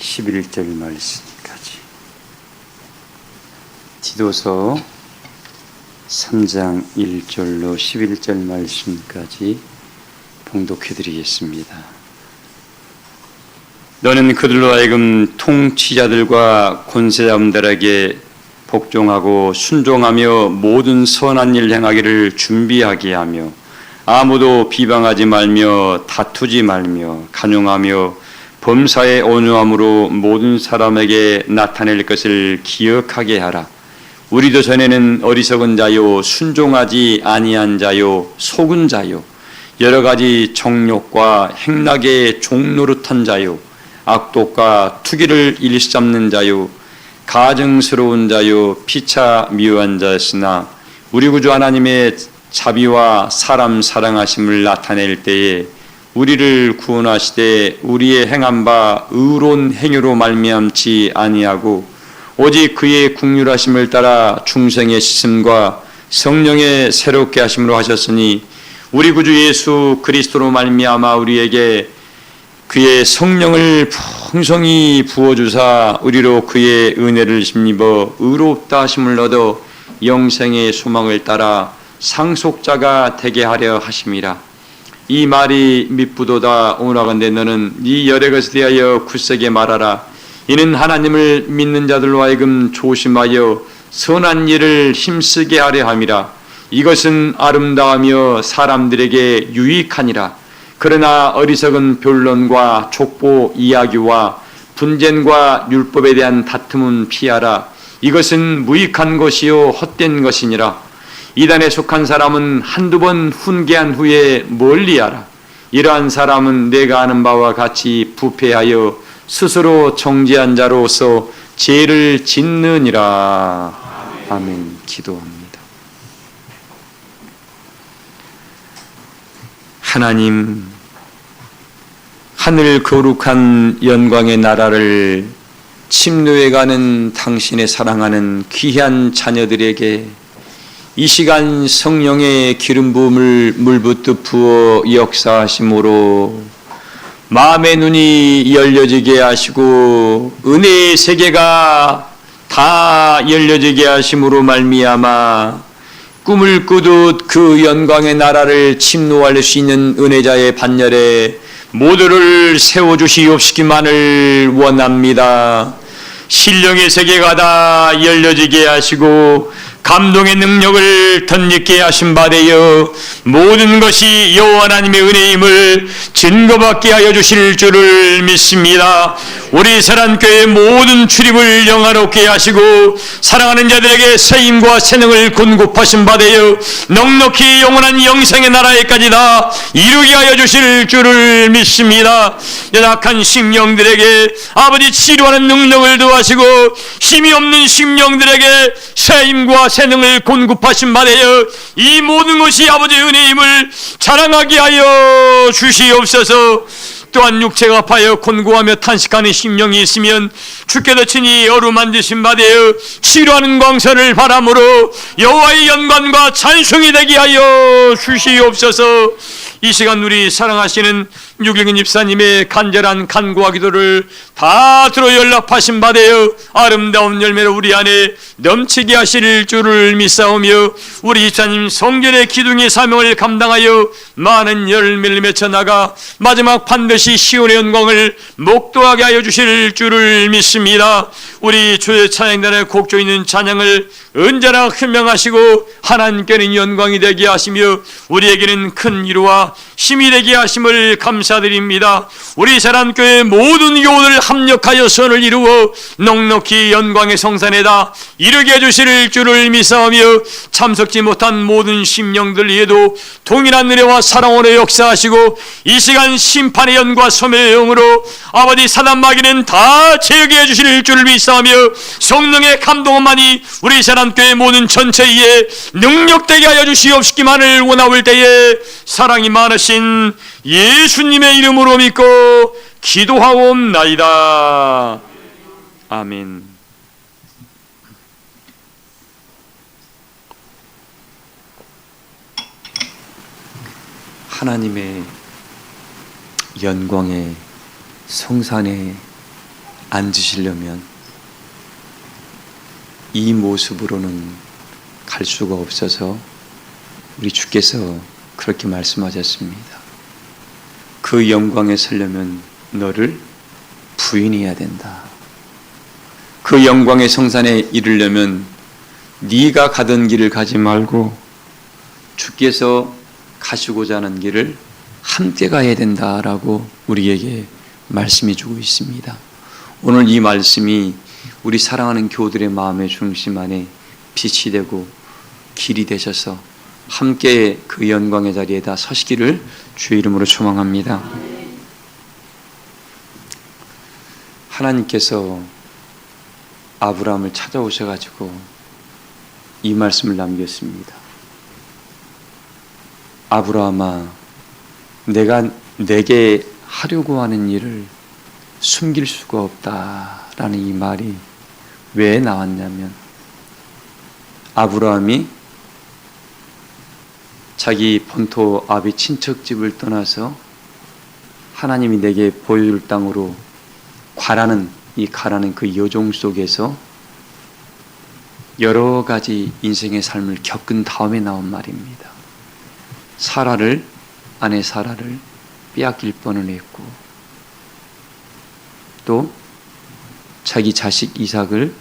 11절 말씀까지, 디도서 3장 1절로 11절 말씀까지 봉독해 드리겠습니다. 너는 그들로 하여금 통치자들과 권세자들에게 복종하고 순종하며 모든 선한 일 행하기를 준비하게 하며 아무도 비방하지 말며 다투지 말며 간용하며 범사의 온유함으로 모든 사람에게 나타낼 것을 기억하게 하라. 우리도 전에는 어리석은 자요 순종하지 아니한 자요 속은 자요 여러 가지 정욕과 행락의 종노릇한 자요 악독과 투기를 일삼는 자요 가증스러운 자요 피차 미워한 자였으나 우리 구주 하나님의 자비와 사람 사랑하심을 나타낼 때에 우리를 구원하시되 우리의 행한 바 의로운 행위로 말미암지 아니하고 오직 그의 긍휼하심을 따라 중생의 씻음과 성령의 새롭게 하심으로 하셨으니 우리 구주 예수 그리스도로 말미암아 우리에게 그의 성령을 풍성히 부어주사 우리로 그의 은혜를 힘입어 의롭다 하심을 얻어 영생의 소망을 따라 상속자가 되게 하려 하심이라. 이 말이 밉부도다. 오나간대 너는 이 여러 것에 대하여 굳세게 말하라. 이는 하나님을 믿는 자들로 하여금 조심하여 선한 일을 힘쓰게 하려 함이라. 이것은 아름다우며 사람들에게 유익하니라. 그러나 어리석은 변론과 족보 이야기와 분쟁과 율법에 대한 다툼은 피하라. 이것은 무익한 것이요 헛된 것이니라. 이단에 속한 사람은 한두 번 훈계한 후에 멀리하라. 이러한 사람은 내가 아는 바와 같이 부패하여 스스로 정죄한 자로서 죄를 짓느니라. 아멘. 기도합니다. 하나님, 하늘 거룩한 영광의 나라를 침노해가는 당신의 사랑하는 귀한 자녀들에게 이 시간 성령의 기름 부음을 물붓듯 부어 역사하심으로 마음의 눈이 열려지게 하시고 은혜의 세계가 다 열려지게 하심으로 말미암아 꿈을 꾸듯 그 영광의 나라를 침노할 수 있는 은혜자의 반열에 모두를 세워주시옵시기만을 원합니다. 신령의 세계가 다 열려지게 하시고 감동의 능력을 덧입게 하신 바 되어 모든 것이 여호와 하나님의 은혜임을 증거받게 하여 주실 줄을 믿습니다. 우리 사랑교회 모든 출입을 영화롭게 하시고 사랑하는 자들에게 세임과 세능을 공급하신 바 되어 넉넉히 영원한 영생의 나라에까지 다 이루게 하여 주실 줄을 믿습니다. 연약한 심령들에게 아버지 치료하는 능력을 더하시고 힘이 없는 심령들에게 세임과 세능을 공급하신 바 되어 이 모든 것이 아버지의 은혜임을 자랑하게 하여 주시옵소서. 또한 육체가 아파하여 곤고하며 탄식하는 심령이 있으면 주께서 친히 어루만지신 바 되어 치료하는 광선을 바람으로 여호와의 영광과 찬송이 되게 하여 주시옵소서. 이 시간 우리 사랑하시는 유경인 집사님의 간절한 간구와 기도를 다 들어 연락하신 바 되어 아름다운 열매로 우리 안에 넘치게 하실 줄을 믿사오며 우리 집사님 성전의 기둥의 사명을 감당하여 많은 열매를 맺혀나가 마지막 반드시 시온의 영광을 목도하게 하여 주실 줄을 믿습니다. 우리 주의 찬양단에 곡조 있는 찬양을 언제나 흠명하시고 하나님께는 영광이 되게 하시며 우리에게는 큰 위로와 힘이 되게 하심을 감사드립니다. 우리 사랑교회 모든 교우들 합력하여 선을 이루어 넉넉히 영광의 성산에다 이르게 해주실 줄을 믿사오며 참석지 못한 모든 심령들 위에도 동일한 은혜와 사랑으로 역사하시고 이 시간 심판의 연과 소멸의 영으로 아버지 사단마귀는 다 제거해 주실 줄을 믿사오며 성령의 감동만이 우리 사랑교회 모든 전체에 능력되게 하여 주시옵시기만을 원하올 때에 사랑이 많으신 예수님의 이름으로 믿고 기도하옵나이다. 아멘. 하나님의 영광의 성산에 앉으시려면 이 모습으로는 갈 수가 없어서 우리 주께서 그렇게 말씀하셨습니다. 그 영광에 서려면 너를 부인해야 된다. 그 영광의 성산에 이르려면 네가 가던 길을 가지 말고 주께서 가시고자 하는 길을 함께 가야 된다라고 우리에게 말씀해 주고 있습니다. 오늘 이 말씀이 우리 사랑하는 교우들의 마음의 중심 안에 빛이 되고 길이 되셔서 함께 그 영광의 자리에다 서시기를 주의 이름으로 초망합니다. 하나님께서 아브라함을 찾아오셔가지고 이 말씀을 남겼습니다. 아브라함아, 내가 내게 하려고 하는 일을 숨길 수가 없다라는 이 말이 왜 나왔냐면, 아브라함이 자기 본토 아비 친척집을 떠나서 하나님이 내게 보여줄 땅으로 가라는 그 여정 속에서 여러 가지 인생의 삶을 겪은 다음에 나온 말입니다. 아내 사라를 빼앗길 뻔을 했고, 또 자기 자식 이삭을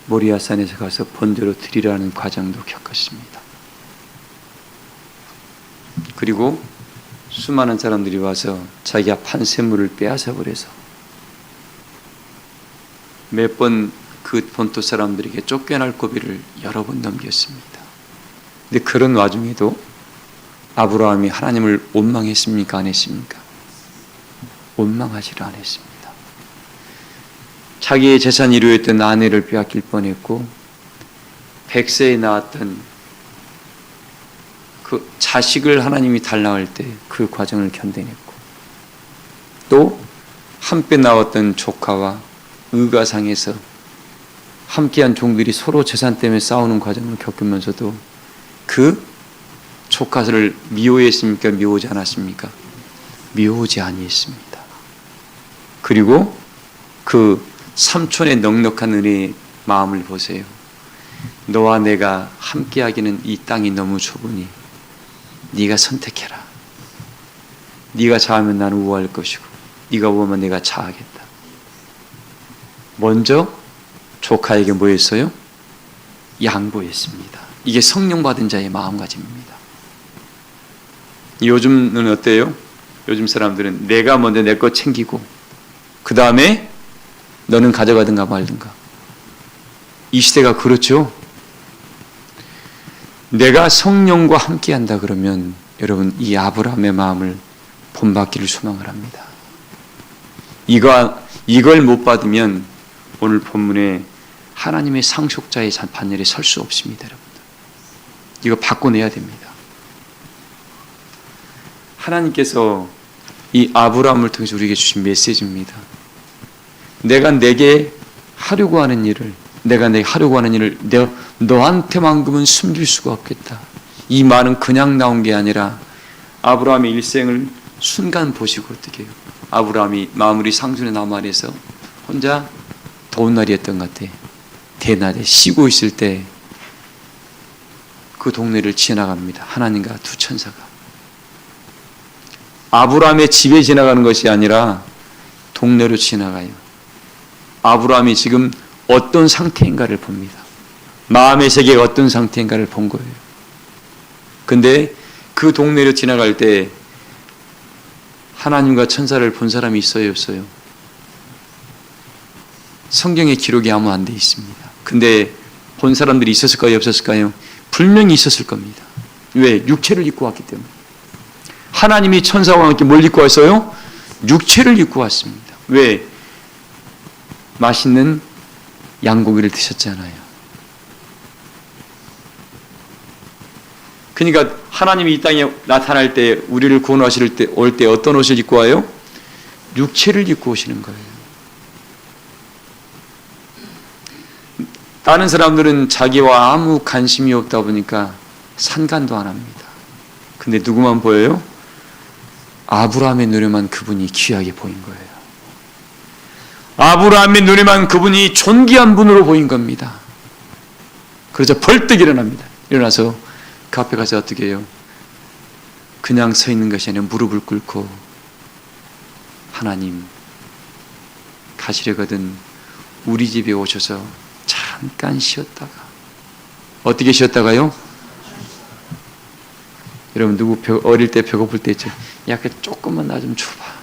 모리아산에서 가서 번제로 드리라는 과정도 겪었습니다. 그리고 수많은 사람들이 와서 자기가 판 샘물을 빼앗아 버려서 몇 번 그 본토 사람들에게 쫓겨날 고비를 여러 번 넘겼습니다. 근데 그런 와중에도 아브라함이 하나님을 원망했습니까? 안 했습니까? 원망하지를 않았습니다. 자기의 재산 1호였던 아내를 빼앗길 뻔했고, 100세에 낳았던 그 자식을 하나님이 달라할 때 그 과정을 견뎌냈고, 또 함께 나왔던 조카와 의가상에서 함께한 종들이 서로 재산 때문에 싸우는 과정을 겪으면서도 그 조카를 미워했습니까? 미워하지 않았습니까? 미워하지 아니했습니다. 그리고 그 삼촌의 넉넉한 은혜의 마음을 보세요. 너와 내가 함께하기는 이 땅이 너무 좁으니 네가 선택해라. 네가 자하면 나는 우할 것이고 네가 우하면 내가 자하겠다. 먼저 조카에게 뭐 했어요? 양보했습니다. 이게 성령 받은 자의 마음가짐입니다. 요즘은 어때요? 요즘 사람들은 내가 먼저 내 것 챙기고 그 다음에 너는 가져가든가 말든가. 이 시대가 그렇죠? 내가 성령과 함께한다 그러면 여러분, 이 아브라함의 마음을 본받기를 소망을 합니다. 이걸 못 받으면 오늘 본문에 하나님의 상속자의 반열에 설 수 없습니다. 여러분들, 이거 바꿔내야 됩니다. 하나님께서 이 아브라함을 통해서 우리에게 주신 메시지입니다. 내가 내게 하려고 하는 일을 내가 너한테만큼은 숨길 수가 없겠다. 이 말은 그냥 나온 게 아니라 아브라함의 일생을 순간 보시고 어떻게 해요? 아브라함이 마무리 상순의 나무 아래에서 혼자 더운 날이었던 것 같아. 대낮에 쉬고 있을 때 그 동네를 지나갑니다. 하나님과 두 천사가. 아브라함의 집에 지나가는 것이 아니라 동네로 지나가요. 아브라함이 지금 어떤 상태인가를 봅니다. 마음의 세계가 어떤 상태인가를 본 거예요. 근데 그 동네로 지나갈 때 하나님과 천사를 본 사람이 있어요, 없어요? 성경에 기록이 아무 안 돼 있습니다. 근데 본 사람들이 있었을까요, 없었을까요? 분명히 있었을 겁니다. 왜? 육체를 입고 왔기 때문에. 하나님이 천사와 함께 뭘 입고 왔어요? 육체를 입고 왔습니다. 왜? 맛있는 양고기를 드셨잖아요. 그러니까 하나님이 이 땅에 나타날 때, 우리를 구원하실 때, 올 때 어떤 옷을 입고 와요? 육체를 입고 오시는 거예요. 다른 사람들은 자기와 아무 관심이 없다 보니까 상관도 안 합니다. 근데 누구만 보여요? 아브라함의 눈에만 그분이 귀하게 보인 거예요. 아브라함의 눈에만 그분이 존귀한 분으로 보인 겁니다. 그러자 벌떡 일어납니다. 일어나서 그 앞에 가서 어떻게 해요? 그냥 서 있는 것이 아니라 무릎을 꿇고 하나님 가시려거든 우리 집에 오셔서 잠깐 쉬었다가 어떻게 쉬었다가요? 여러분 누구 어릴 때 배고플 때 있죠? 야, 그 조금만 나 좀 줘봐.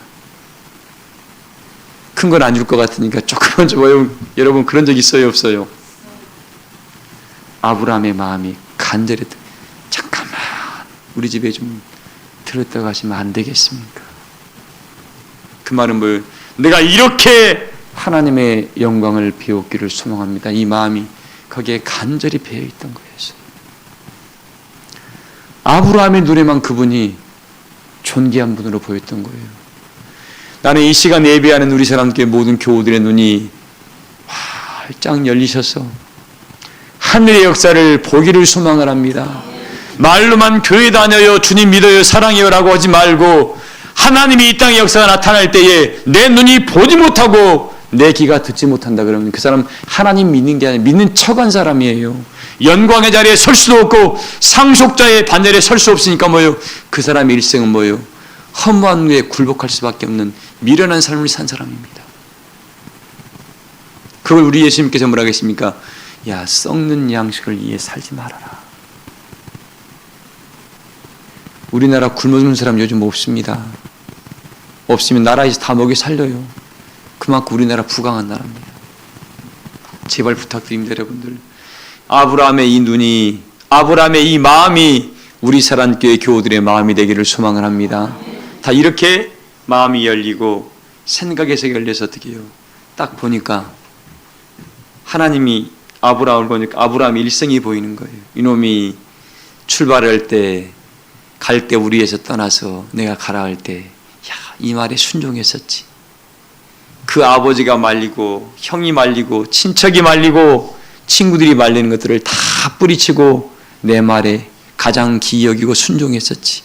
큰 건 안 줄 것 같으니까 조금만 줘봐요. 여러분 그런 적 있어요, 없어요? 아브라함의 마음이 간절했다. 잠깐만 우리 집에 좀 들었다가 하시면 안 되겠습니까? 그 말은 뭐예요? 내가 이렇게 하나님의 영광을 비웠기를 소망합니다. 이 마음이 거기에 간절히 배어있던 거였어요. 아브라함의 눈에만 그분이 존귀한 분으로 보였던 거예요. 나는 이 시간 예배하는 우리 사람께 모든 교우들의 눈이 활짝 열리셔서 하늘의 역사를 보기를 소망을 합니다. 말로만 교회 다녀요, 주님 믿어요, 사랑해요 라고 하지 말고 하나님이 이 땅의 역사가 나타날 때에 내 눈이 보지 못하고 내 귀가 듣지 못한다 그러면 그 사람 하나님 믿는 게 아니라 믿는 척한 사람이에요. 영광의 자리에 설 수도 없고 상속자의 반열에 설 수 없으니까 뭐예요? 그 사람의 일생은 뭐예요? 허무한 후에 굴복할 수밖에 없는 미련한 삶을 산 사람입니다. 그걸 우리 예수님께서 뭐라고 했습니까? 야, 썩는 양식을 위해 살지 말아라. 우리나라 굶어 죽는 사람 요즘 없습니다. 없으면 나라에서 다 먹여 살려요. 그만큼 우리나라 부강한 나라입니다. 제발 부탁드립니다, 여러분들. 아브라함의 이 눈이, 아브라함의 이 마음이 우리 사랑교회 교우들의 마음이 되기를 소망을 합니다. 다 이렇게 마음이 열리고 생각에서 열려서 어떻게 해요? 딱 보니까 하나님이 아브라함을 보니까 아브라함의 일생이 보이는 거예요. 이놈이 출발할 때, 갈 때 우리에서 떠나서 내가 가라 할 때, 야, 이 말에 순종했었지. 그 아버지가 말리고, 형이 말리고, 친척이 말리고, 친구들이 말리는 것들을 다 뿌리치고 내 말에 가장 기이 여기고 순종했었지.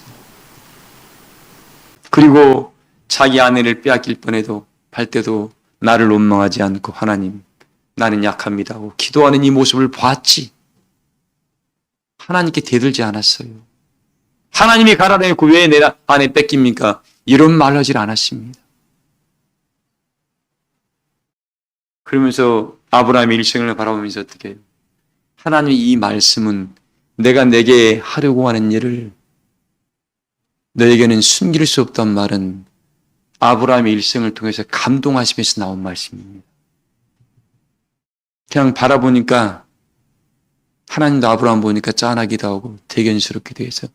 그리고 자기 아내를 빼앗길 뻔해도 할 때도 나를 원망하지 않고 하나님, 나는 약합니다 하고 기도하는 이 모습을 봤지. 하나님께 대들지 않았어요. 하나님이 가라라 했고 왜 내 아내 뺏깁니까? 이런 말 하질 않았습니다. 그러면서 아브라함의 일생을 바라보면서 어떻게 해요? 하나님의 이 말씀은 내가 내게 하려고 하는 일을 너에게는 숨길 수 없단 말은 아브라함의 일생을 통해서 감동하시면서 나온 말씀입니다. 그냥 바라보니까 하나님도 아브라함 보니까 짠하기도 하고 대견스럽기도 해서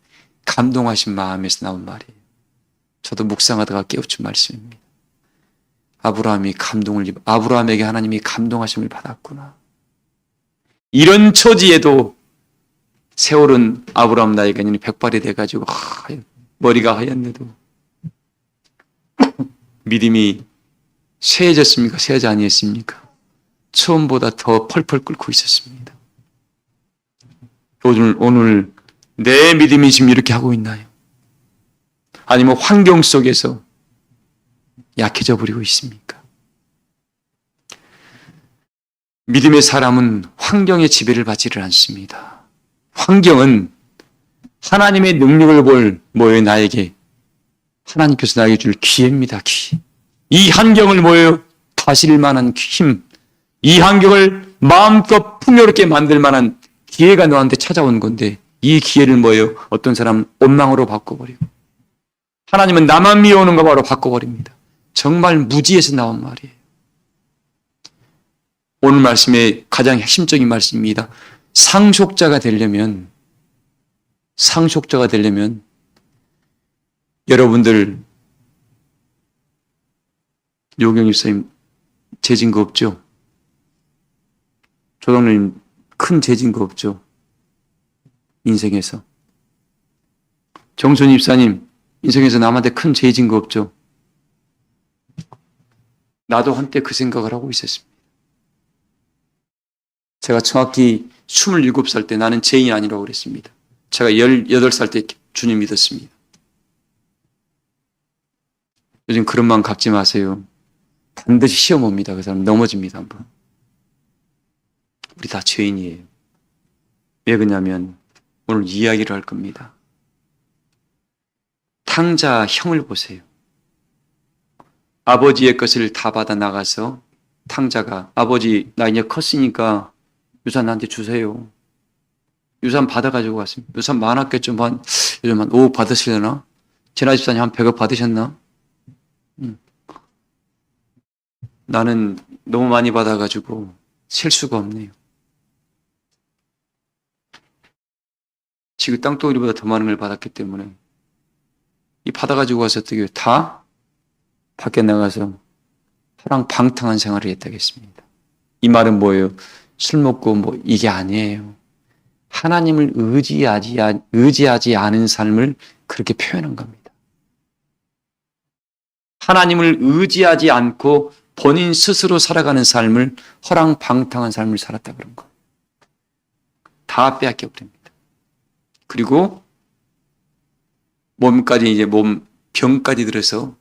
감동하신 마음에서 나온 말이에요. 저도 묵상하다가 깨우친 말씀입니다. 아브라함에게 하나님이 감동하심을 받았구나. 이런 처지에도 세월은 아브라함 나이가 이제 100발이 돼가지고 머리가 하얗네도 믿음이 쇠해졌습니까? 쇠하지 아니했습니까? 처음보다 더 펄펄 끓고 있었습니다. 오늘 내 믿음이 지금 이렇게 하고 있나요? 아니면 환경 속에서 약해져 버리고 있습니까? 믿음의 사람은 환경의 지배를 받지를 않습니다. 환경은 하나님의 능력을 볼 뭐예요? 나에게 하나님께서 나에게 줄 기회입니다. 기회. 이 환경을 뭐예요? 다스릴 만한 힘, 이 환경을 마음껏 풍요롭게 만들 만한 기회가 너한테 찾아온 건데 이 기회를 뭐예요? 어떤 사람은 원망으로 바꿔버리고 하나님은 나만 미워오는 거 바로 바꿔버립니다. 정말 무지에서 나온 말이에요. 오늘 말씀의 가장 핵심적인 말씀입니다. 상속자가 되려면 여러분들 요경 집사님 재진 거 없죠? 조동님 큰 재진 거 없죠? 인생에서. 정순 집사님 인생에서 남한테 큰 재진 거 없죠? 나도 한때 그 생각을 하고 있었습니다. 제가 정확히 27살 때 나는 죄인 아니라고 그랬습니다. 제가 18살 때 주님 믿었습니다. 요즘 그런 마음 갖지 마세요. 반드시 시험 옵니다. 그 사람 넘어집니다. 한번. 우리 다 죄인이에요. 왜 그러냐면 오늘 이야기를 할 겁니다. 탕자 형을 보세요. 아버지의 것을 다 받아 나가서 탕자가 아버지 나 이제 컸으니까 유산 나한테 주세요. 유산 받아가지고 갔습니다. 유산 많았겠죠. 요즘 한 5억 받으시려나? 지난 집사님 한 100억 받으셨나? 나는 너무 많이 받아가지고 셀 수가 없네요. 지금 땅덩어리보다 더 많은 걸 받았기 때문에 이 받아가지고 와서 어떻게 다 밖에 나가서 방탕한 생활을 했다겠습니다. 이 말은 뭐예요? 술 먹고 뭐 이게 아니에요. 하나님을 의지하지 않은 삶을 그렇게 표현한 겁니다. 하나님을 의지하지 않고 본인 스스로 살아가는 삶을 허랑방탕한 삶을 살았다 그런 거예요. 다 빼앗겨 버립니다. 그리고 몸까지 이제 병까지 들어서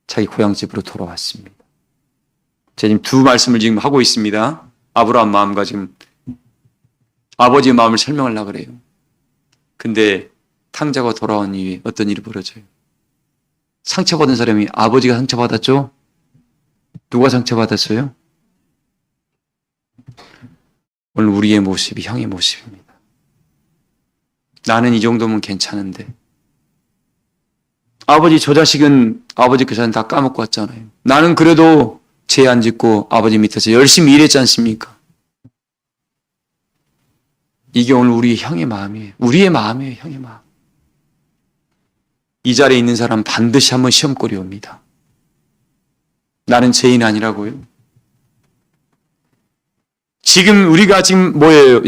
자기 고향집으로 돌아왔습니다. 제가 지금 두 말씀을 지금 하고 있습니다. 아브라함 마음과 지금 아버지의 마음을 설명하려고 그래요. 근데 탕자가 돌아온 이후에 어떤 일이 벌어져요? 상처받은 사람이 아버지가 상처받았죠? 누가 상처받았어요? 오늘 우리의 모습이 형의 모습입니다. 나는 이 정도면 괜찮은데 아버지 저 자식은 아버지 그 자는 다 까먹고 왔잖아요. 나는 그래도 죄 안 짓고 아버지 밑에서 열심히 일했지 않습니까? 이게 오늘 우리 형의 마음이에요. 우리의 마음이에요. 형의 마음. 이 자리에 있는 사람 반드시 한번 시험거리 옵니다. 나는 죄인 아니라고요. 지금 우리가 지금 뭐예요?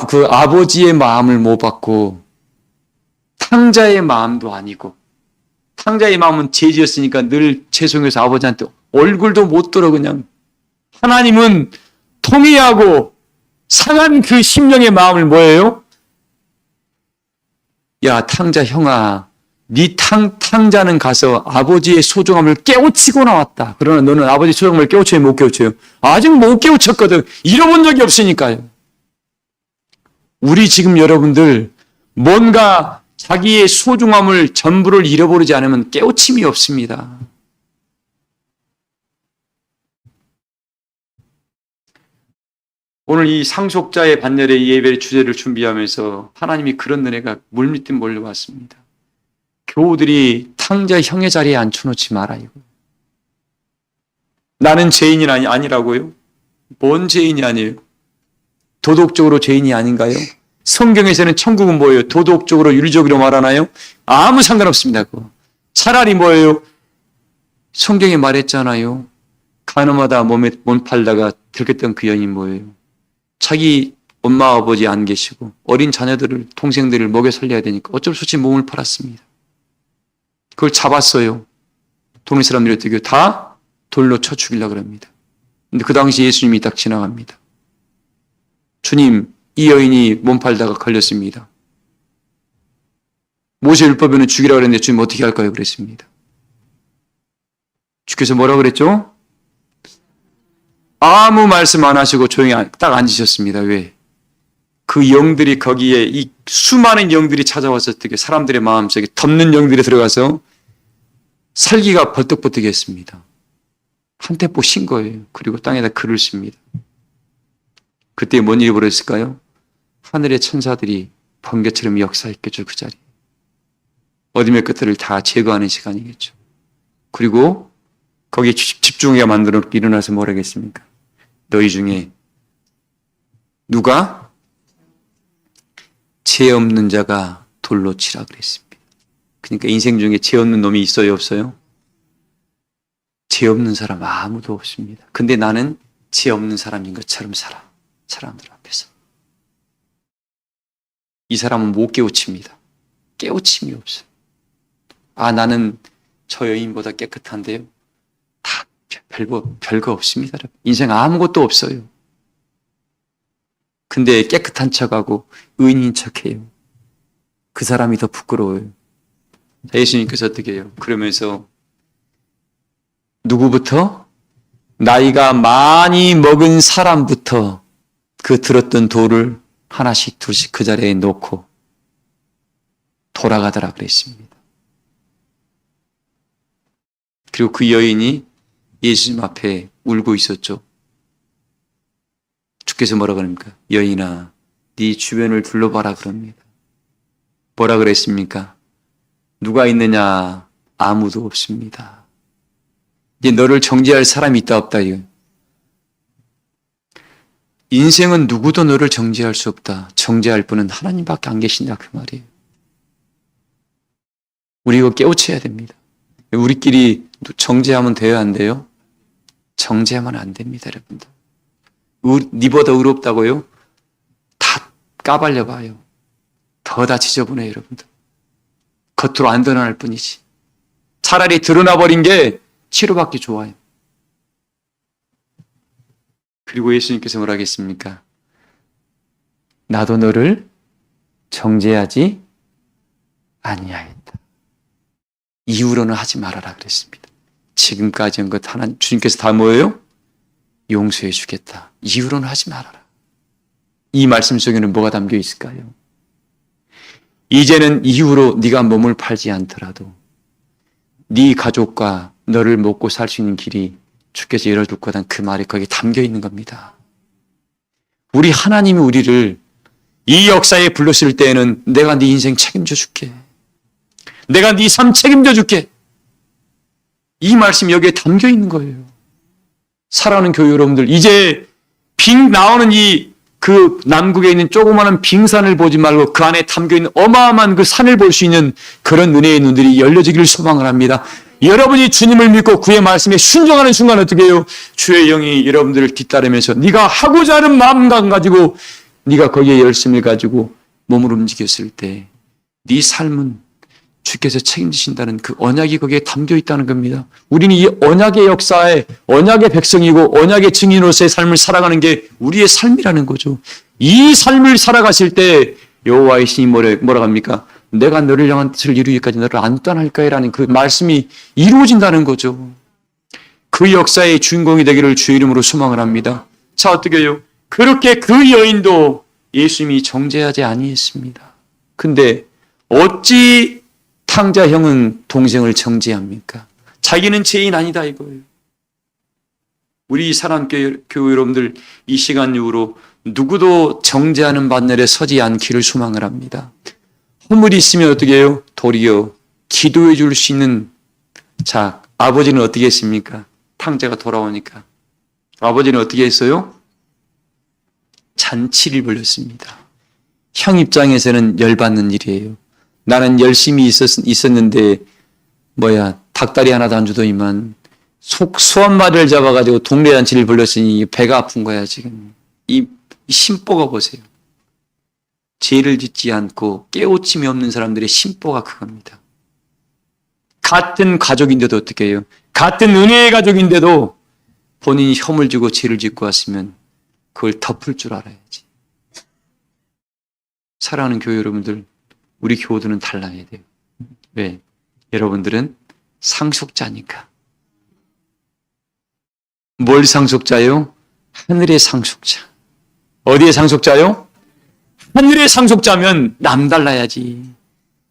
그 아버지의 마음을 못 받고 탕자의 마음도 아니고 탕자의 마음은 죄지었으니까 늘 죄송해서 아버지한테 얼굴도 못 들어 그냥 하나님은 통회하고 상한 그 심령의 마음을 뭐예요? 야 탕자 형아 네 탕자는 가서 아버지의 소중함을 깨우치고 나왔다. 그러나 너는 아버지의 소중함을 깨우쳐요 못 깨우쳐요? 아직 못 깨우쳤거든. 잃어본 적이 없으니까요. 우리 지금 여러분들 뭔가 자기의 소중함을 전부를 잃어버리지 않으면 깨우침이 없습니다. 오늘 이 상속자의 반열의 예배 주제를 준비하면서 하나님이 그런 은혜가 물밀듯 몰려왔습니다. 교우들이 탕자 형의 자리에 앉혀놓지 말아요. 나는 죄인이 아니라고요? 뭔 죄인이 아니에요? 도덕적으로 죄인이 아닌가요? 성경에서는 천국은 뭐예요? 도덕적으로 윤리적으로 말하나요? 아무 상관없습니다. 그거. 차라리 뭐예요? 성경에 말했잖아요. 가늠하다 몸 팔다가 들켰던 그 여인이 뭐예요? 자기 엄마 아버지 안 계시고 어린 자녀들을 동생들을 먹여 살려야 되니까 어쩔 수 없이 몸을 팔았습니다. 그걸 잡았어요. 동네 사람들이 어떻게 다 돌로 쳐 죽이려고 합니다. 근데 그 당시 예수님이 딱 지나갑니다. 주님, 이 여인이 몸 팔다가 걸렸습니다. 모세율법에는 죽이라고 그랬는데 주님 어떻게 할까요? 그랬습니다. 주께서 뭐라고 그랬죠? 아무 말씀 안 하시고 조용히 딱 앉으셨습니다. 왜? 그 영들이 거기에 이 수많은 영들이 찾아와서 어떻게 사람들의 마음속에 덮는 영들이 들어가서 살기가 벌떡벌떡 했습니다. 한태포 신 거예요. 그리고 땅에다 글을 씁니다. 그때 뭔 일이 벌어졌을까요? 하늘의 천사들이 번개처럼 역사했겠죠. 그 자리. 어둠의 끝들을 다 제거하는 시간이겠죠. 그리고 거기에 집중해야 만들어 일어나서 뭐라고 했습니까? 너희 중에 누가 죄 없는 자가 돌로 치라 그랬습니다. 그러니까 인생 중에 죄 없는 놈이 있어요, 없어요? 죄 없는 사람 아무도 없습니다. 근데 나는 죄 없는 사람인 것처럼 살아. 사람들 앞에서. 이 사람은 못 깨우칩니다. 깨우침이 없어요. 아, 나는 저 여인보다 깨끗한데요. 다 별거 없습니다. 인생 아무것도 없어요. 근데 깨끗한 척하고 의인인 척해요. 그 사람이 더 부끄러워요. 예수님께서 어떻게 해요? 그러면서 누구부터? 나이가 많이 먹은 사람부터 그 들었던 돌을 하나씩 둘씩 그 자리에 놓고 돌아가더라 그랬습니다. 그리고 그 여인이 예수님 앞에 울고 있었죠. 주께서 뭐라 그럽니까? 여인아, 네 주변을 둘러봐라 그럽니다. 뭐라 그랬습니까? 누가 있느냐? 아무도 없습니다. 이제 너를 정죄할 사람이 있다 없다 이거. 인생은 누구도 너를 정죄할 수 없다. 정죄할 분은 하나님밖에 안 계신다 그 말이에요. 우리 이거 깨우쳐야 됩니다. 우리끼리 정죄하면 돼요 안 돼요? 정죄하면 안 됩니다 여러분들. 니보다 의롭다고요? 다 까발려봐요. 더 다 지저분해요 여러분들. 겉으로 안 드러날 뿐이지. 차라리 드러나버린 게 치료받기 좋아요. 그리고 예수님께서 뭐라 하겠습니까? 나도 너를 정죄하지 아니하였다. 이후로는 하지 말아라 그랬습니다. 지금까지 한 것 하나님 주님께서 다 뭐예요? 용서해 주겠다. 이후로는 하지 말아라. 이 말씀 속에는 뭐가 담겨 있을까요? 이제는 이후로 네가 몸을 팔지 않더라도 네 가족과 너를 먹고 살 수 있는 길이 주께서 열어줄 거다. 그 말이 거기에 담겨 있는 겁니다. 우리 하나님이 우리를 이 역사에 불렀을 때에는 내가 네 인생 책임져 줄게. 내가 네 삶 책임져 줄게. 이 말씀이 여기에 담겨 있는 거예요. 사랑하는 교회 여러분들, 이제 빙 나오는 그 남국에 있는 조그마한 빙산을 보지 말고 그 안에 담겨있는 어마어마한 그 산을 볼 수 있는 그런 은혜의 눈들이 열려지기를 소망을 합니다. 여러분이 주님을 믿고 그의 말씀에 순종하는 순간 어떻게 해요? 주의 영이 여러분들을 뒤따르면서 네가 하고자 하는 마음감 가지고 네가 거기에 열심을 가지고 몸을 움직였을 때 네 삶은 주께서 책임지신다는 그 언약이 거기에 담겨 있다는 겁니다. 우리는 이 언약의 역사에 언약의 백성이고 언약의 증인으로서의 삶을 살아가는 게 우리의 삶이라는 거죠. 이 삶을 살아가실 때 여호와의 신이 뭐라고 합니까? 내가 너를 향한 뜻을 이루기까지 너를 안 떠날 거야라는 그 말씀이 이루어진다는 거죠. 그 역사의 주인공이 되기를 주의 이름으로 소망을 합니다. 자, 어떻게 해요? 그렇게 그 여인도 예수님이 정죄하지 아니했습니다. 근데 어찌 탕자 형은 동생을 정죄합니까? 자기는 죄인 아니다 이거예요. 우리 사랑교회 여러분들 이 시간 이후로 누구도 정죄하는 반열에 서지 않기를 소망을 합니다. 허물이 있으면 어떻게 해요? 도리어 기도해 줄 수 있는 자, 아버지는 어떻게 했습니까? 탕자가 돌아오니까 아버지는 어떻게 했어요? 잔치를 벌였습니다. 형 입장에서는 열받는 일이에요. 나는 열심히 있었는데 닭다리 하나도 안 주더니만 소 한 마리를 잡아가지고 동네 잔치를 벌렸으니 배가 아픈 거야 지금. 이 심보가 보세요. 죄를 짓지 않고 깨우침이 없는 사람들의 심보가 그겁니다. 같은 가족인데도 어떻게 해요? 같은 은혜의 가족인데도 본인이 혐을 지고 죄를 짓고 왔으면 그걸 덮을 줄 알아야지. 사랑하는 교회 여러분들, 우리 교우들은 달라야 돼요. 왜? 여러분들은 상속자니까. 뭘 상속자요? 하늘의 상속자. 어디의 상속자요? 하늘의 상속자면 남달라야지.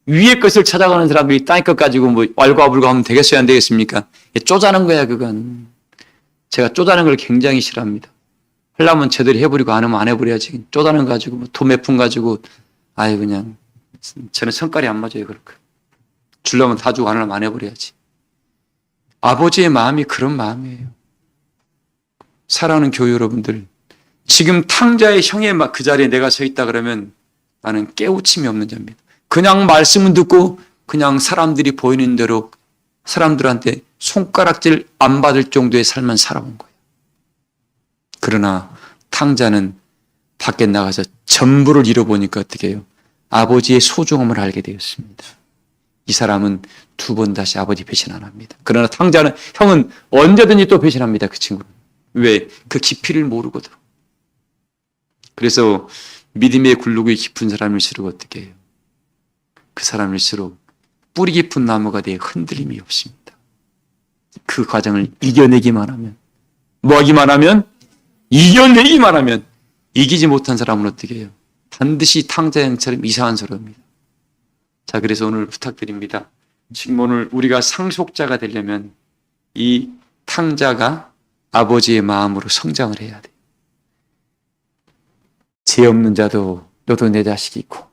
위의 것을 찾아가는 사람들이 땅의 것 가지고 왈가불가 하면 되겠어요? 안 되겠습니까? 쪼자는 거야 그건. 제가 쪼자는 걸 굉장히 싫어합니다. 하려면 제대로 해버리고 안 하면 안 해버려야지. 쪼자는 거 가지고 돈 몇 푼 가지고 그냥 저는 성깔이 안 맞아요. 그렇게 주려면 다 주고 안 하려면 안 해버려야지. 아버지의 마음이 그런 마음이에요. 사랑하는 교회 여러분들, 지금 탕자의 형의 그 자리에 내가 서 있다 그러면 나는 깨우침이 없는 자입니다. 그냥 말씀은 듣고 그냥 사람들이 보이는 대로 사람들한테 손가락질 안 받을 정도의 삶만 살아온 거예요. 그러나 탕자는 밖에 나가서 전부를 잃어보니까 어떻게 해요? 아버지의 소중함을 알게 되었습니다. 이 사람은 두 번 다시 아버지 배신 안 합니다. 그러나 형은 언제든지 또 배신합니다. 그 친구는. 왜? 그 깊이를 모르거든. 그래서 믿음의 굴룩이 깊은 사람일수록 어떻게 해요? 그 사람일수록 뿌리 깊은 나무가 되어 흔들림이 없습니다. 그 과정을 이겨내기만 하면, 뭐 하기만 하면? 이겨내기만 하면, 이기지 못한 사람은 어떻게 해요? 반드시 탕자형처럼 이상한 소리 합니다. 자, 그래서 오늘 부탁드립니다. 지금 오늘 우리가 상속자가 되려면 이 탕자가 아버지의 마음으로 성장을 해야 돼. 죄 없는 자도 너도 내 자식이 있고,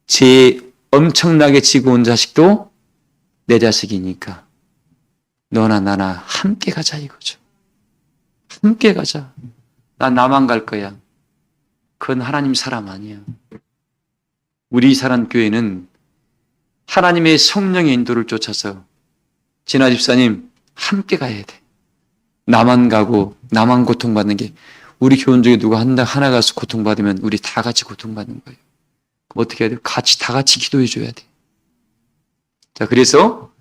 죄 엄청나게 지고 온 자식도 내 자식이니까 너나 나나 함께 가자 이거죠. 함께 가자. 나 나만 갈 거야. 그건 하나님 사람 아니야. 우리 사랑교회는 하나님의 성령의 인도를 쫓아서 진아 집사님 함께 가야 돼. 나만 가고 나만 고통받는 게, 우리 교원 중에 누가 하나 가서 고통받으면 우리 다 같이 고통받는 거예요. 그럼 어떻게 해야 돼요? 다 같이 기도해 줘야 돼. 자, 그래서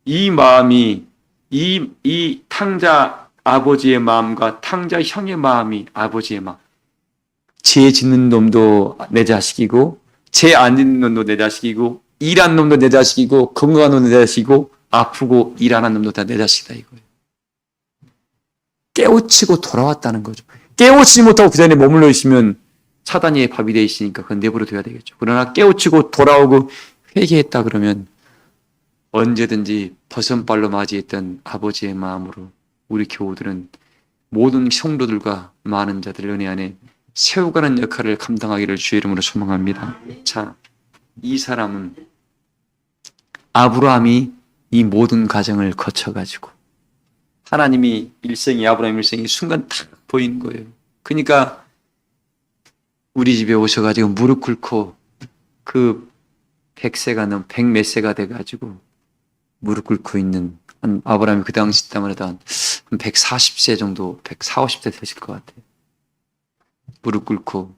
이 마음이 이 탕자 아버지의 마음과 탕자 형의 마음이 아버지의 마음. 죄 짓는 놈도 내 자식이고, 죄 안 짓는 놈도 내 자식이고, 일하는 놈도 내 자식이고, 건강한 놈도 내 자식이고, 아프고 일하는 놈도 다 내 자식이다 이거예요. 깨우치고 돌아왔다는 거죠. 깨우치지 못하고 그 자리에 머물러 있으면 사단의 밥이 되어 있으니까 그건 내버려 둬야 되겠죠. 그러나 깨우치고 돌아오고 회개했다 그러면 언제든지 버선발로 맞이했던 아버지의 마음으로 우리 교우들은 모든 성도들과 많은 자들 은혜 안에 세워가는 역할을 감당하기를 주의 이름으로 소망합니다. 자, 이 사람은 아브라함이 이 모든 과정을 거쳐가지고 하나님이 아브라함 일생이 순간 딱 보이는 거예요. 그러니까 우리 집에 오셔가지고 무릎 꿇고 그 100세가 100몇 세가 돼가지고 무릎 꿇고 있는 한 아브라함이 그 당시 때만 해도 한 140세 정도, 140, 50세 되실 것 같아요. 무릎 꿇고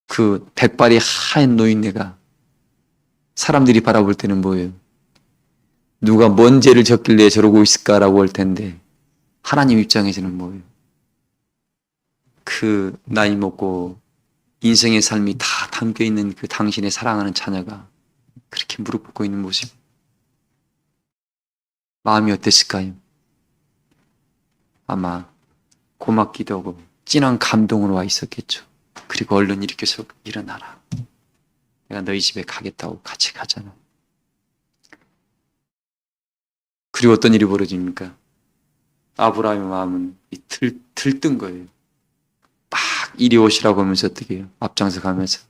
그 백발이 하얀 노인네가 사람들이 바라볼 때는 뭐예요? 누가 뭔 죄를 졌길래 저러고 있을까라고 할 텐데 하나님 입장에서는 뭐예요? 그 나이 먹고 인생의 삶이 다 담겨있는 그 당신의 사랑하는 자녀가 그렇게 무릎 꿇고 있는 모습, 마음이 어땠을까요? 아마 고맙기도 하고 진한 감동으로 와 있었겠죠. 그리고 얼른 일으켜서 일어나라. 내가 너희 집에 가겠다고 같이 가잖아. 그리고 어떤 일이 벌어집니까? 아브라함의 마음은 들뜬 거예요. 막 이리 오시라고 하면서 어떻게 해요? 앞장서 가면서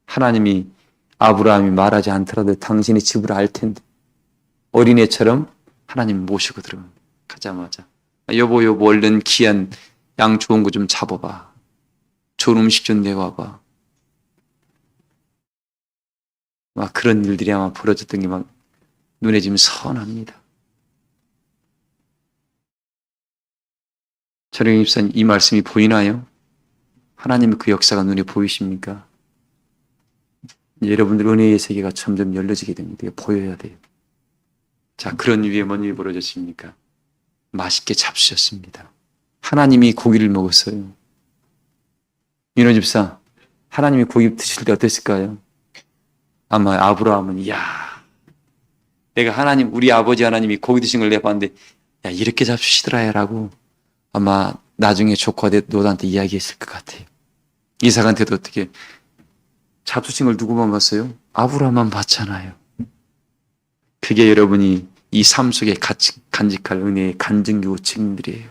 하나님이 아브라함이 말하지 않더라도 당신의 집을 알 텐데 어린애처럼 하나님 모시고 들어갑니다. 가자마자 여보 얼른 귀한 양 좋은 거 좀 잡아봐. 좋은 음식 좀 내와봐. 막 그런 일들이 아마 벌어졌던 게 막 눈에 지금 선합니다. 철영 입사님, 이 말씀이 보이나요? 하나님의 그 역사가 눈에 보이십니까? 여러분들 은혜의 세계가 점점 열려지게 됩니다. 보여야 돼요. 자, 그런 위에 뭔 일이 벌어졌습니까? 맛있게 잡수셨습니다. 하나님이 고기를 먹었어요. 민호 집사, 하나님이 고기 드실 때 어땠을까요? 아마 아브라함은 내가 우리 아버지 하나님이 고기 드신 걸 내가 봤는데 이렇게 잡수시더라 라고 아마 나중에 조카가 너한테 이야기했을 것 같아요. 이삭한테도 어떻게 잡수신 걸 누구만 봤어요? 아브라함만 봤잖아요. 그게 여러분이 이 삶 속에 간직할 은혜의 간증기고 증인들이에요.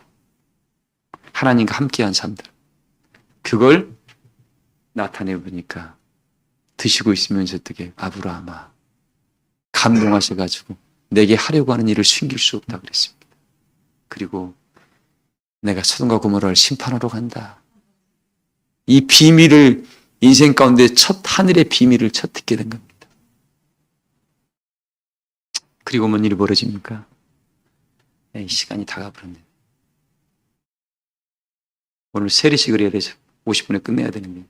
하나님과 함께한 삶들. 그걸 나타내 보니까 드시고 있으면서 어떻게 아브라함아 감동하셔가지고 내게 하려고 하는 일을 숨길 수 없다 그랬습니다. 그리고 내가 소돔과 고모라를 심판하러 간다. 이 비밀을 인생 가운데 하늘의 비밀을 첫 듣게 된 겁니다. 그리고 뭔 일이 벌어집니까? 시간이 다 가버렸네. 오늘 세례식을 해야 돼서 50분에 끝내야 되는데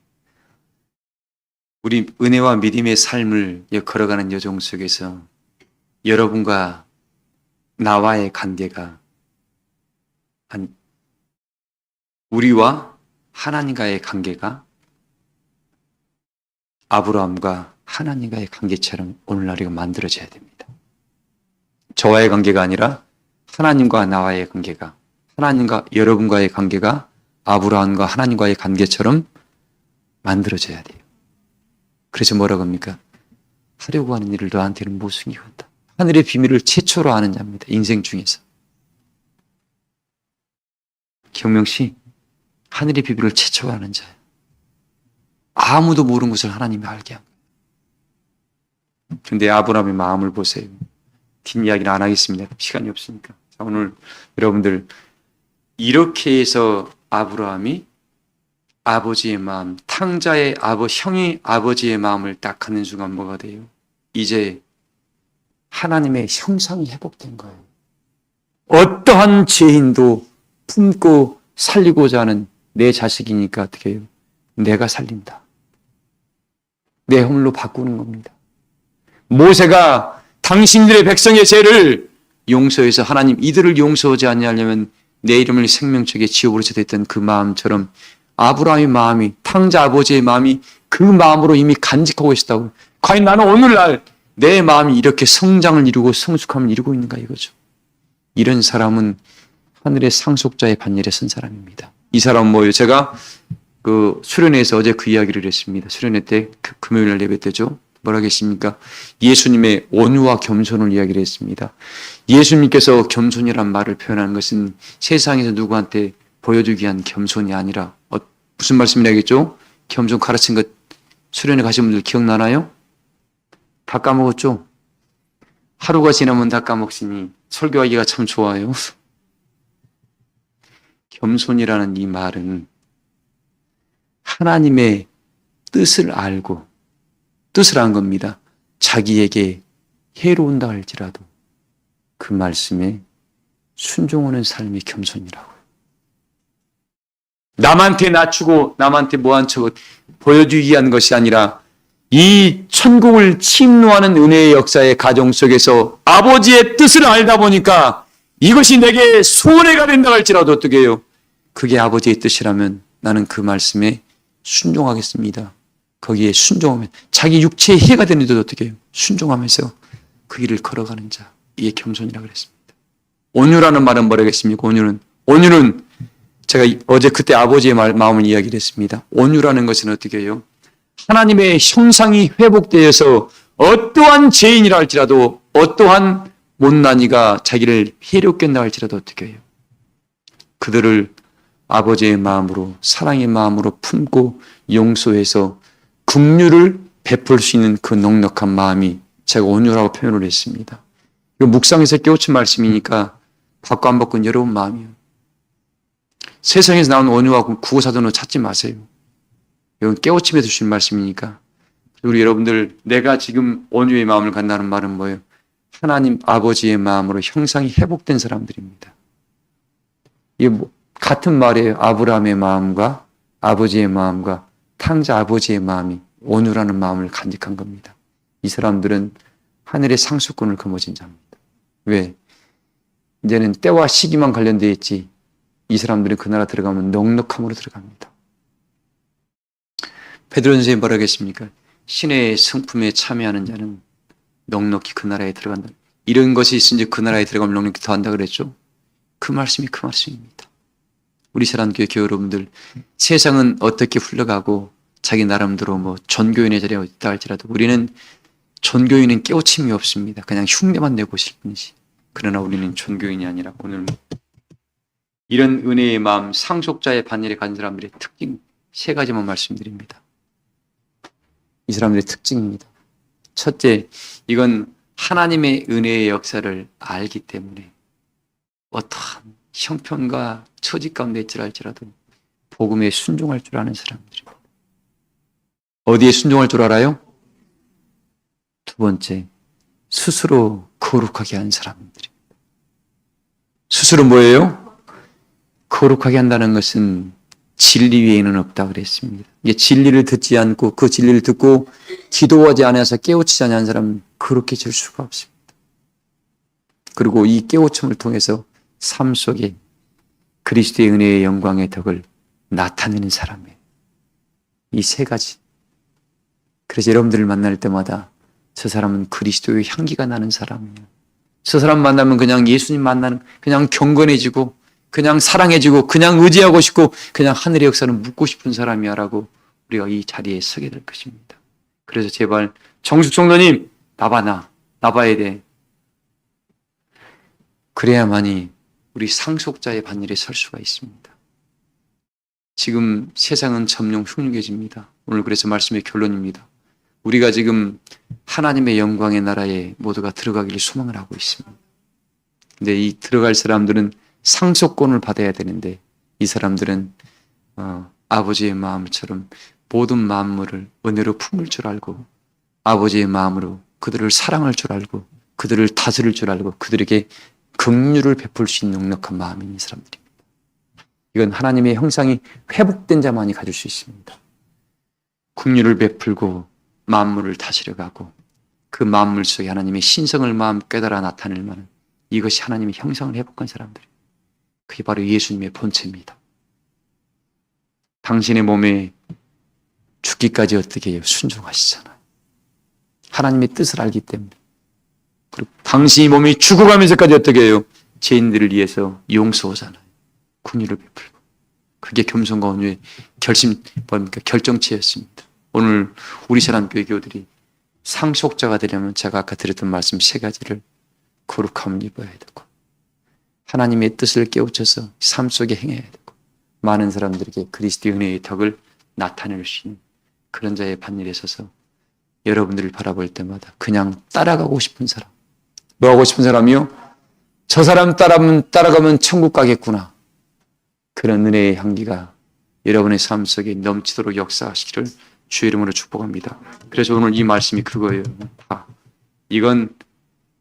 우리 은혜와 믿음의 삶을 걸어가는 여정 속에서 여러분과 나와의 관계가 우리와 하나님과의 관계가 아브라함과 하나님과의 관계처럼 오늘날 우리가 만들어져야 됩니다. 저와의 관계가 아니라 하나님과 나와의 관계가, 하나님과 여러분과의 관계가 아브라함과 하나님과의 관계처럼 만들어져야 돼요. 그래서 뭐라고 합니까? 하려고 하는 일을 너한테는 못 숨기겠다. 하늘의 비밀을 최초로 아는 자입니다. 인생 중에서. 경명씨, 하늘의 비밀을 최초로 아는 자예요. 아무도 모르는 것을 하나님이 알게 한 거예요. 그런데 아브라함의 마음을 보세요. 뒷이야기는 안 하겠습니다. 시간이 없으니까. 자, 오늘 여러분들 이렇게 해서 아브라함이 아버지의 마음, 탕자의 형이 아버지의 마음을 딱 하는 순간 뭐가 돼요? 이제 하나님의 형상이 회복된 거예요. 어떠한 죄인도 품고 살리고자 하는 내 자식이니까 어떻게 해요? 내가 살린다. 내 허물로 바꾸는 겁니다. 모세가 당신들의 백성의 죄를 용서해서 하나님 이들을 용서하지 않냐면 내 이름을 생명책에 지워버리자 됐던 그 마음처럼 아브라함의 마음이, 탕자 아버지의 마음이 그 마음으로 이미 간직하고 있었다고. 과연 나는 오늘날 내 마음이 이렇게 성장을 이루고 성숙함을 이루고 있는가 이거죠. 이런 사람은 하늘의 상속자의 반열에 선 사람입니다. 이 사람은 뭐예요? 제가 그 수련회에서 어제 그 이야기를 했습니다. 수련회 때 금요일날 예배 때죠. 뭐라 하겠습니까? 예수님의 온유와 겸손을 이야기를 했습니다. 예수님께서 겸손이란 말을 표현하는 것은 세상에서 누구한테 보여주기 위한 겸손이 아니라 무슨 말씀이라겠죠? 겸손 가르친 것 수련회 가신 분들 기억나나요? 다 까먹었죠? 하루가 지나면 다 까먹으니 설교하기가 참 좋아요. 겸손이라는 이 말은 하나님의 뜻을 알고 뜻을 안 겁니다. 자기에게 해로운다 할지라도 그 말씀에 순종하는 삶이 겸손이라고요. 남한테 낮추고 남한테 뭐한 척 보여주기 위한 것이 아니라 이 천국을 침노하는 은혜의 역사의 가정 속에서 아버지의 뜻을 알다 보니까 이것이 내게 손해가 된다 할지라도 어떻게 해요? 그게 아버지의 뜻이라면 나는 그 말씀에 순종하겠습니다. 거기에 순종하면 자기 육체에 해가 되는데도 어떻게 해요? 순종하면서 그 길을 걸어가는 자. 이게 겸손이라고 그랬습니다. 온유라는 말은 뭐라겠습니까? 온유는 제가 어제 그때 아버지의 마음을 이야기를 했습니다. 온유라는 것은 어떻게 해요? 하나님의 형상이 회복되어서 어떠한 죄인이라 할지라도 어떠한 못난이가 자기를 해롭게 한다 할지라도 어떻게 해요? 그들을 아버지의 마음으로 사랑의 마음으로 품고 용서해서 긍휼을 베풀 수 있는 그 넉넉한 마음이 제가 온유라고 표현을 했습니다. 이거 묵상에서 깨우친 말씀이니까 바꿔 안 바꾼 여러분 마음이에요. 세상에서 나온 온유와 구호사전을 찾지 마세요. 이건 깨우침에서 주신 말씀이니까. 우리 여러분들 내가 지금 온유의 마음을 갖는다는 말은 뭐예요? 하나님 아버지의 마음으로 형상이 회복된 사람들입니다. 이게 같은 말이에요. 아브라함의 마음과 아버지의 마음과 탕자 아버지의 마음이 온유라는 마음을 간직한 겁니다. 이 사람들은 하늘의 상속권을 거머쥔 자입니다. 왜? 이제는 때와 시기만 관련되어 있지 이 사람들은 그 나라 들어가면 넉넉함으로 들어갑니다. 베드로 선생님이 뭐라고 했습니까? 신의 성품에 참여하는 자는 넉넉히 그 나라에 들어간다. 이런 것이 있으니 그 나라에 들어가면 넉넉히 더한다 그랬죠. 그 말씀이 그 말씀입니다. 우리 사랑교회 여러분들, 세상은 어떻게 흘러가고 자기 나름대로 뭐 전교인의 자리에 있다 할지라도 우리는 전교인은 깨우침이 없습니다. 그냥 흉내만 내고 있을 뿐이지. 그러나 우리는 전교인이 아니라 오늘 이런 은혜의 마음, 상속자의 반열에 가진 사람들의 특징 세 가지만 말씀드립니다. 이 사람들의 특징입니다. 첫째, 이건 하나님의 은혜의 역사를 알기 때문에 어떠한 형편과 처지 가운데 있을지라도 복음에 순종할 줄 아는 사람들입니다. 어디에 순종할 줄 알아요? 두 번째, 스스로 거룩하게 한 사람들입니다. 스스로 뭐예요? 거룩하게 한다는 것은 진리 외에는 없다 그랬습니다. 이게 진리를 듣지 않고 그 진리를 듣고 기도하지 않아서 깨우치지 않은 사람은 그렇게 질 수가 없습니다. 그리고 이 깨우침을 통해서 삶 속에 그리스도의 은혜의 영광의 덕을 나타내는 사람이에요. 이 세 가지. 그래서 여러분들을 만날 때마다 저 사람은 그리스도의 향기가 나는 사람이에요. 저 사람 만나면 그냥 예수님 만나는, 그냥 경건해지고 그냥 사랑해지고 그냥 의지하고 싶고 그냥 하늘의 역사를 묻고 싶은 사람이야 라고 우리가 이 자리에 서게 될 것입니다. 그래서 제발 정숙 성도님 나봐야 돼. 그래야만이 우리 상속자의 반열에 설 수가 있습니다. 지금 세상은 점령 흉흉해집니다. 오늘 그래서 말씀의 결론입니다. 우리가 지금 하나님의 영광의 나라에 모두가 들어가기를 소망을 하고 있습니다. 근데 이 들어갈 사람들은 상속권을 받아야 되는데 이 사람들은 아버지의 마음처럼 모든 만물을 은혜로 품을 줄 알고 아버지의 마음으로 그들을 사랑할 줄 알고 그들을 다스릴 줄 알고 그들에게 긍휼을 베풀 수 있는 넉넉한 마음이 있는 사람들입니다. 이건 하나님의 형상이 회복된 자만이 가질 수 있습니다. 긍휼을 베풀고 만물을 다스려가고 그 만물 속에 하나님의 신성을 마음 깨달아 나타낼 만한 이것이 하나님의 형상을 회복한 사람들이에요. 그게 바로 예수님의 본체입니다. 당신의 몸에 죽기까지 어떻게 해요? 순종하시잖아요. 하나님의 뜻을 알기 때문에. 그리고 당신의 몸이 죽어가면서까지 어떻게 해요? 죄인들을 위해서 용서하잖아요. 긍휼을 베풀고. 그게 겸손과 온유의 결정체였습니다. 오늘 우리 사랑교회 교우들이 상속자가 되려면 제가 아까 드렸던 말씀 세 가지를 거룩함을 입어야 되고 하나님의 뜻을 깨우쳐서 삶 속에 행해야 되고 많은 사람들에게 그리스도의 은혜의 덕을 나타낼 수 있는 그런 자의 반열에 서서 여러분들을 바라볼 때마다 그냥 따라가고 싶은 사람. 뭐 하고 싶은 사람이요? 저 사람 따라가면 천국 가겠구나. 그런 은혜의 향기가 여러분의 삶 속에 넘치도록 역사하시기를 주의 이름으로 축복합니다. 그래서 오늘 이 말씀이 그거예요. 이건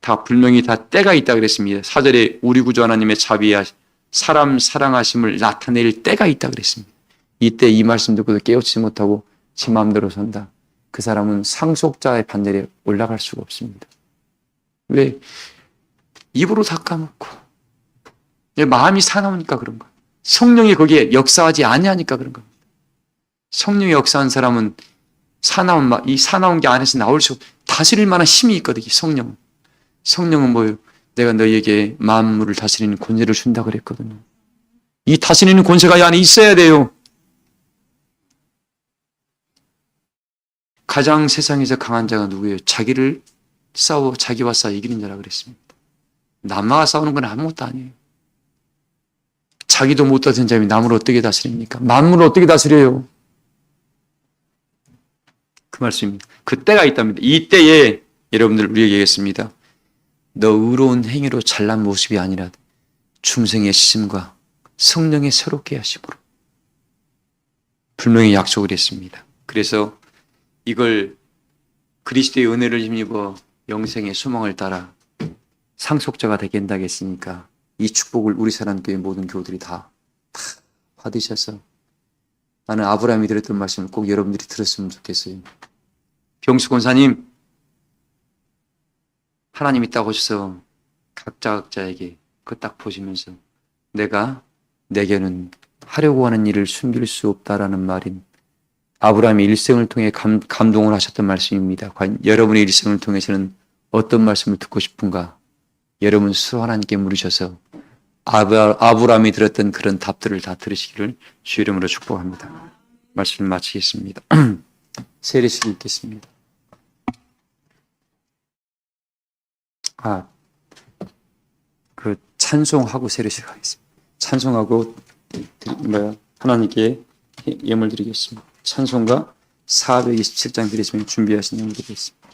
다 분명히 다 때가 있다 그랬습니다. 4절에 우리 구주 하나님의 자비와 사람 사랑하심을 나타낼 때가 있다 그랬습니다. 이때 이 말씀 듣고도 깨우치지 못하고 지 마음대로 산다. 그 사람은 상속자의 반열에 올라갈 수가 없습니다. 왜? 입으로 다 까먹고 마음이 사나우니까 그런 거예요. 성령이 거기에 역사하지 아니하니까 그런 겁니다. 성령이 역사한 사람은 이 사나운 게 안에서 나올 수 없고 다스릴 만한 힘이 있거든요. 성령은 뭐예요? 내가 너희에게 만물을 다스리는 권세를 준다 그랬거든요. 이 다스리는 권세가 이 안에 있어야 돼요. 가장 세상에서 강한 자가 누구예요? 자기와 싸워 이기는 자라 그랬습니다. 남과 싸우는 건 아무것도 아니에요. 자기도 못 다스리는 자면 남을 어떻게 다스립니까? 만물을 어떻게 다스려요? 그 말씀입니다. 그때가 있답니다. 이때에 여러분들 우리에게 얘기했습니다. 너 의로운 행위로 잘난 모습이 아니라 중생의 시심과 성령의 새롭게 하심으로 분명히 약속을 했습니다. 그래서 이걸 그리스도의 은혜를 힘입어 영생의 소망을 따라 상속자가 되게 한다고 했으니까 이 축복을 우리 사랑교회 모든 교우들이 다 받으셔서 나는 아브라함이 드렸던 말씀을 꼭 여러분들이 들었으면 좋겠어요. 병수 권사님, 하나님이 딱 오셔서 각자에게 그거 딱 보시면서 내가 내게는 하려고 하는 일을 숨길 수 없다라는 말인 아브라함의 일생을 통해 감동을 하셨던 말씀입니다. 과연 여러분의 일생을 통해서는 어떤 말씀을 듣고 싶은가? 여러분 스스로 하나님께 물으셔서 아브라함이 들었던 그런 답들을 다 들으시기를 주의 이름으로 축복합니다. 말씀을 마치겠습니다. 세례식 읽겠습니다. 그 찬송하고 세례식 하겠습니다. 찬송하고 하나님께 예물 드리겠습니다. 찬송가 427장 드리시면 준비하신 예물 드리겠습니다.